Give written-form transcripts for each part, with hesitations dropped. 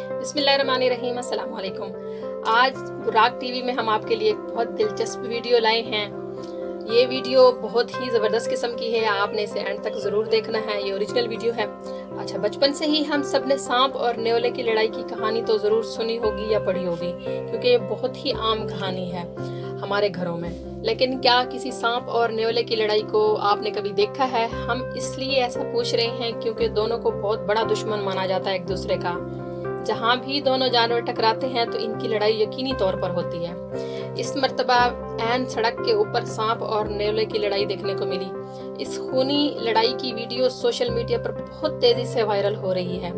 बिस्मिल्लाहिर्रहमानिर्रहीम, अस्सलाम वालेकुम। आज बुराक टीवी में हम आपके लिए एक बहुत दिलचस्प वीडियो लाए हैं। ये वीडियो बहुत ही ज़बरदस्त किस्म की है, आपने इसे एंड तक ज़रूर देखना है। ये ओरिजिनल वीडियो है। अच्छा, बचपन से ही हम सब ने सांप और न्योले की लड़ाई की कहानी तो ज़रूर सुनी होगी या पढ़ी होगी, क्योंकि ये बहुत ही आम कहानी है हमारे घरों में। लेकिन क्या किसी सांप और न्योले की लड़ाई को आपने कभी देखा है? हम इसलिए ऐसा पूछ रहे हैं क्योंकि दोनों को बहुत बड़ा दुश्मन माना जाता है एक दूसरे का। जहाँ भी दोनों जानवर टकराते हैं तो इनकी लड़ाई यकीनी तौर पर होती है। इस मर्तबा ऐन सड़क के ऊपर सांप और न्योले की लड़ाई देखने को मिली। इस खूनी लड़ाई की वीडियो सोशल मीडिया पर बहुत तेजी से वायरल हो रही है।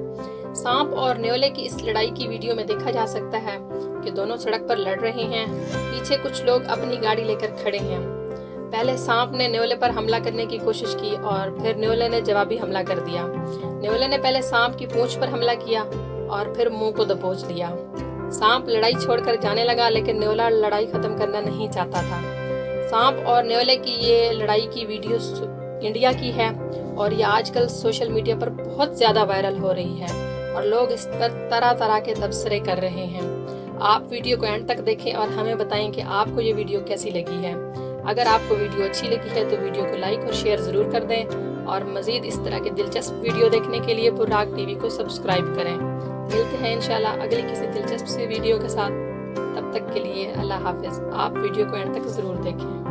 सांप और न्योले की इस लड़ाई की वीडियो में देखा जा सकता है कि दोनों सड़क पर लड़ रहे हैं। पीछे कुछ लोग अपनी गाड़ी लेकर खड़े हैं। पहले सांप ने न्योले पर हमला करने की कोशिश की और फिर न्योले ने जवाबी हमला कर दिया। न्योले ने पहले सांप की पूंछ पर हमला किया और फिर मुंह को दबोच लिया। सांप लड़ाई छोड़कर जाने लगा, लेकिन न्योला लड़ाई खत्म करना नहीं चाहता था। सांप और न्योले की ये लड़ाई की वीडियो इंडिया की है और ये आजकल सोशल मीडिया पर बहुत ज़्यादा वायरल हो रही है और लोग इस पर तरह तरह के तबसरे कर रहे हैं। आप वीडियो को एंड तक देखें और हमें बताएं कि आपको ये वीडियो कैसी लगी है। अगर आपको वीडियो अच्छी लगी है तो वीडियो को लाइक और शेयर ज़रूर कर दें और मज़ीद इस तरह के दिलचस्प वीडियो देखने के लिए बुराक टीवी को सब्सक्राइब करें। मिलते हैं इंशाल्लाह अगली किसी दिलचस्प सी वीडियो के साथ। तब तक के लिए अल्लाह हाफिज़। आप वीडियो को एंड तक ज़रूर देखें।